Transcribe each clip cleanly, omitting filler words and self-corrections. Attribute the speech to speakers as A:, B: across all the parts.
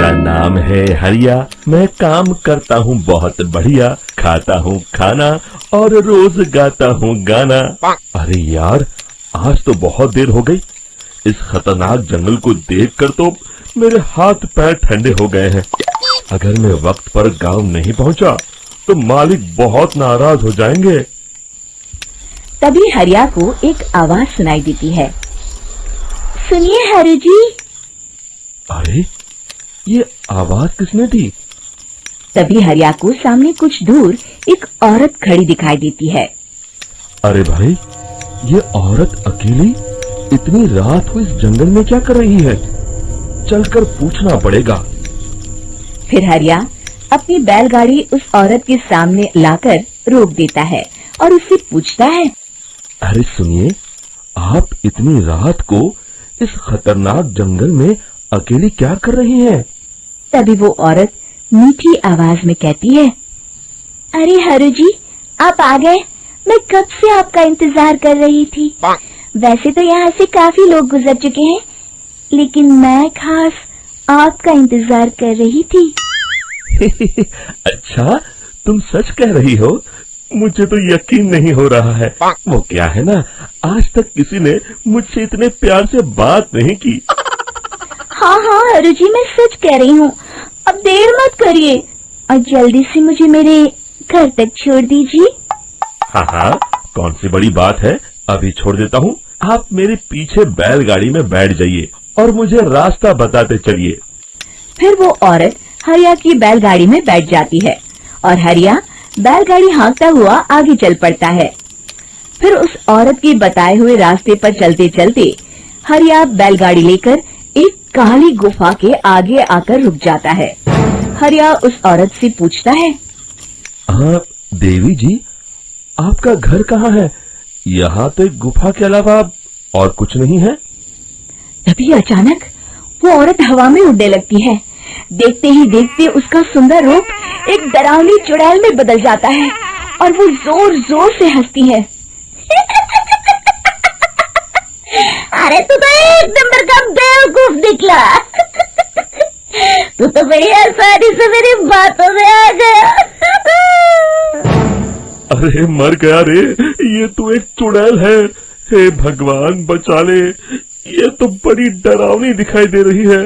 A: मेरा नाम है हरिया, मैं काम करता हूँ बहुत बढ़िया, खाता हूँ खाना और रोज गाता हूँ गाना। अरे यार, आज तो बहुत देर हो गई। इस खतरनाक जंगल को देखकर तो मेरे हाथ पैर ठंडे हो गए हैं। अगर मैं वक्त पर गांव नहीं पहुंचा तो मालिक बहुत नाराज हो जाएंगे।
B: तभी हरिया को एक आवाज सुनाई देती है। सुनिए हरु जी।
A: अरे, ये आवाज किसने दी?
B: तभी हरिया को सामने कुछ दूर एक औरत खड़ी दिखाई देती है।
A: अरे भाई, ये औरत अकेली इतनी रात को इस जंगल में क्या कर रही है? चलकर पूछना पड़ेगा।
B: फिर हरिया अपनी बैलगाड़ी उस औरत के सामने लाकर रोक देता है और उससे पूछता है।
A: अरे सुनिए, आप इतनी रात को इस खतरनाक जंगल में अकेली क्या कर रही हैं?
B: तभी वो औरत मीठी आवाज में कहती है। अरे हरु जी, आप आ गए। मैं कब से आपका इंतजार कर रही थी। वैसे तो यहाँ से काफी लोग गुजर चुके हैं, लेकिन मैं खास आपका इंतजार कर रही थी।
A: अच्छा, तुम सच कह रही हो? मुझे तो यकीन नहीं हो रहा है। वो क्या है ना, आज तक किसी ने मुझसे इतने प्यार से बात नहीं की।
B: हाँ हाँ हरु जी, मैं सच कह रही हूँ। अब देर मत करिए और जल्दी से मुझे मेरे घर तक छोड़ दीजिए।
A: हाँ हाँ, कौन सी बड़ी बात है, अभी छोड़ देता हूँ। आप मेरे पीछे बैलगाड़ी में बैठ जाइए और मुझे रास्ता बताते चलिए।
B: फिर वो औरत हरिया की बैलगाड़ी में बैठ जाती है और हरिया बैलगाड़ी हाँकता हुआ आगे चल पड़ता है। फिर उस औरत के बताए हुए रास्ते पर चलते चलते हरिया बैलगाड़ी लेकर एक काली गुफा के आगे आकर रुक जाता है। हरिया उस औरत से पूछता है।
A: हाँ देवी जी, आपका घर कहाँ है? यहाँ तो एक गुफा के अलावा और कुछ नहीं है।
B: तभी अचानक वो औरत हवा में उड़ने लगती है। देखते ही देखते उसका सुंदर रूप एक डरावनी चुड़ैल में बदल जाता है और वो जोर जोर से हंसती है। अरे तू तो एक नंबर का बेवकूफ निकला। तू तो बड़ी आसानी से मेरी बातों में आ गया।
A: अरे मर गया रे, ये तो एक चुड़ैल है। हे भगवान बचा ले, ये तो बड़ी डरावनी दिखाई दे रही है।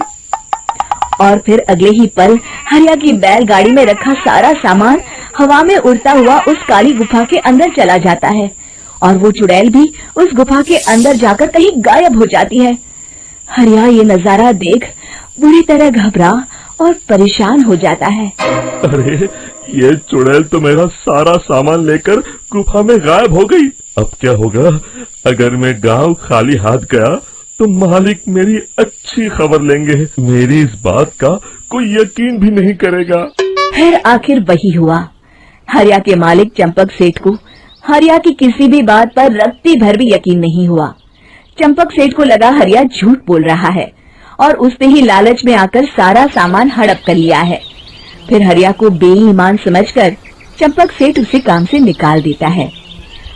B: और फिर अगले ही पल हरिया की बैलगाड़ी में रखा सारा सामान हवा में उड़ता हुआ उस काली गुफा के अंदर चला जाता है और वो चुड़ैल भी उस गुफा के अंदर जाकर कहीं गायब हो जाती है। हरिया ये नजारा देख बुरी तरह घबरा और परेशान हो जाता है।
A: अरे, ये चुड़ैल तो मेरा सारा सामान लेकर गुफा में गायब हो गई। अब क्या होगा? अगर मैं गांव खाली हाथ गया तो मालिक मेरी अच्छी खबर लेंगे। मेरी इस बात का कोई यकीन भी नहीं करेगा।
B: फिर आखिर वही हुआ। हरिया के मालिक चंपक सेठ को हरिया की किसी भी बात पर रत्ती भर भी यकीन नहीं हुआ। चंपक सेठ को लगा हरिया झूठ बोल रहा है और उसने ही लालच में आकर सारा सामान हड़प कर लिया है। फिर हरिया को बेईमान समझकर चंपक सेठ उसे काम से निकाल देता है।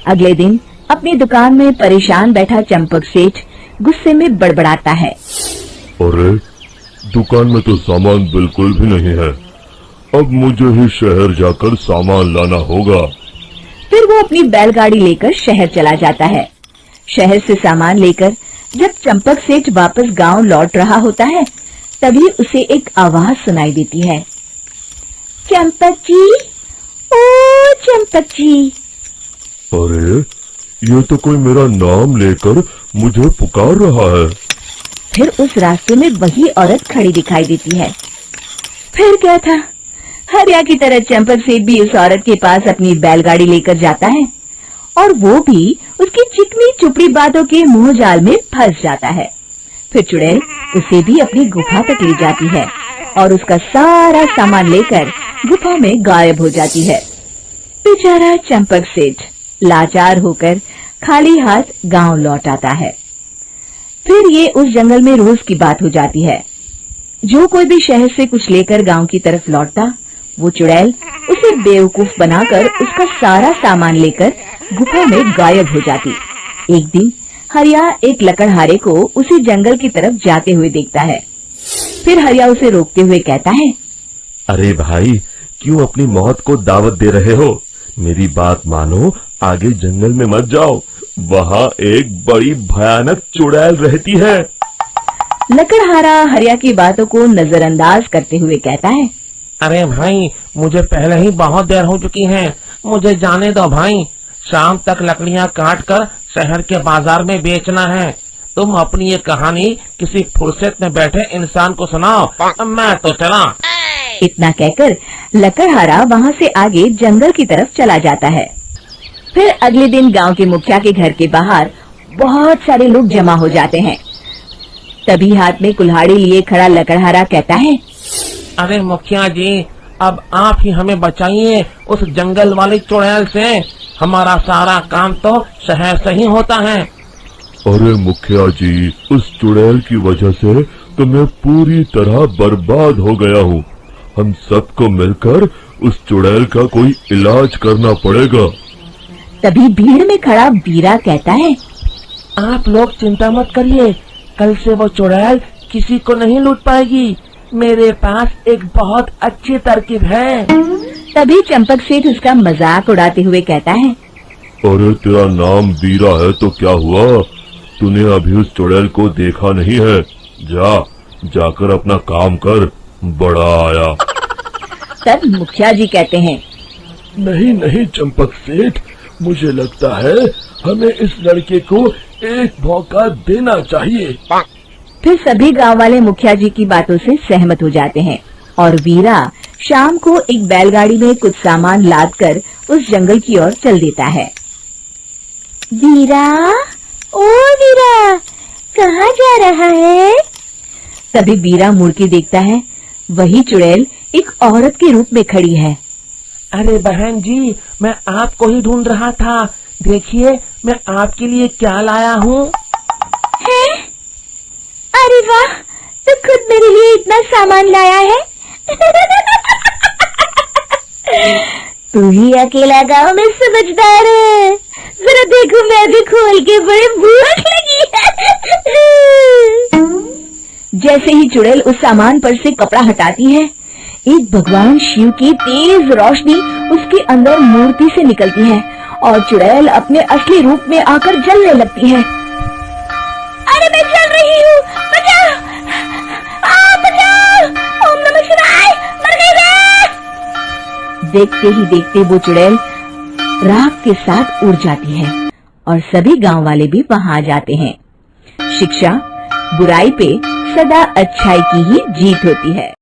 B: अगले दिन अपनी दुकान में परेशान बैठा चंपक सेठ गुस्से में बड़बड़ाता है।
A: अरे, दुकान में तो सामान बिल्कुल भी नहीं है। अब मुझे ही शहर जाकर सामान लाना होगा।
B: फिर वो अपनी बैलगाड़ी लेकर शहर चला जाता है। शहर से सामान लेकर जब चंपक सेठ वापस गांव लौट रहा होता है, तभी उसे एक आवाज सुनाई देती है। चंपक जी, ओ चंपक जी।
A: अरे, ये तो कोई मेरा नाम लेकर मुझे पुकार रहा है।
B: फिर उस रास्ते में वही औरत खड़ी दिखाई देती है। फिर क्या था, हरिया की तरह चंपक सेठ भी उस औरत के पास अपनी बैलगाड़ी लेकर जाता है और वो भी उसकी चिकनी चुपड़ी बातों के मुंह जाल में फंस जाता है। फिर चुड़ैल उसे भी अपनी गुफा तक ले जाती है और उसका सारा सामान लेकर गुफा में गायब हो जाती है। बेचारा चंपक सेठ लाचार होकर खाली हाथ गांव लौट आता है। फिर ये उस जंगल में रोज की बात हो जाती है। जो कोई भी शहर से कुछ लेकर गांव की तरफ लौटता, वो चुड़ैल उसे बेवकूफ बनाकर उसका सारा सामान लेकर गुफा में गायब हो जाती। एक दिन हरिया एक लकड़हारे को उसी जंगल की तरफ जाते हुए देखता है। फिर हरिया उसे रोकते हुए कहता है,
A: अरे भाई, क्यों अपनी मौत को दावत दे रहे हो? मेरी बात मानो, आगे जंगल में मत जाओ, वहाँ एक बड़ी भयानक चुड़ैल रहती है।
B: लकड़हारा हरिया की बातों को नजरअंदाज करते हुए कहता है,
C: अरे भाई, मुझे पहले ही बहुत देर हो चुकी है, मुझे जाने दो भाई। शाम तक लकड़ियाँ काट कर शहर के बाजार में बेचना है। तुम अपनी ये कहानी किसी फुर्सत में बैठे इंसान को सुनाओ, मैं तो चला।
B: इतना कहकर लकड़हारा वहाँ से आगे जंगल की तरफ चला जाता है। फिर अगले दिन गांव के मुखिया के घर के बाहर बहुत सारे लोग जमा हो जाते हैं। तभी हाथ में कुल्हाड़ी लिए खड़ा लकड़हारा कहता है,
C: अरे मुखिया जी, अब आप ही हमें बचाइए उस जंगल वाली चुड़ैल से। हमारा सारा काम तो शहर से ही होता है।
A: अरे मुखिया जी, उस चुड़ैल की वजह से तो मैं पूरी तरह बर्बाद हो गया हूँ। हम सबको मिलकर उस चुड़ैल का कोई इलाज करना पड़ेगा।
B: तभी भीड़ में खड़ा बीरा कहता है,
C: आप लोग चिंता मत करिए, कल से वो चुड़ैल किसी को नहीं लूट पाएगी। मेरे पास एक बहुत अच्छी तरकीब है।
B: तभी चंपक सेठ उसका मजाक उड़ाते हुए कहता है,
A: अरे तेरा नाम बीरा है तो क्या हुआ? तूने अभी उस चुड़ैल को देखा नहीं है? जाकर अपना काम कर, बड़ा आया।
B: तब मुखिया जी कहते हैं,
A: नहीं नहीं चंपक सेठ, मुझे लगता है हमें इस लड़के को एक मौका देना चाहिए।
B: फिर सभी गांव वाले मुखिया जी की बातों से सहमत हो जाते हैं और वीरा शाम को एक बैलगाड़ी में कुछ सामान लादकर उस जंगल की ओर चल देता है। वीरा, ओ वीरा, कहाँ जा रहा है? तभी वीरा मुड़ के देखता है, वही चुड़ैल एक औरत के रूप में खड़ी है।
C: अरे बहन जी, मैं आपको ही ढूंढ रहा था। देखिए, मैं आपके लिए क्या लाया हूँ।
B: है? अरे वाह, तो खुद मेरे लिए इतना सामान लाया है। तू ही अकेला गांव में समझदार है। जरा देखो, मैं भी खोल के बड़े भूख लगी है। जैसे ही चुड़ैल उस सामान पर से कपड़ा हटाती है, एक भगवान शिव की तेज रोशनी उसके अंदर मूर्ति से निकलती है और चुड़ैल अपने असली रूप में आकर जलने लगती है। अरे मैं जल रही हूँ, बचाओ! बचाओ! ओम नमः शिवाय, मर गई मैं! देखते ही देखते वो चुड़ैल राख के साथ उड़ जाती है और सभी गांव वाले भी वहां आ जाते हैं। शिक्षा, बुराई पे सदा अच्छाई की ही जीत होती है।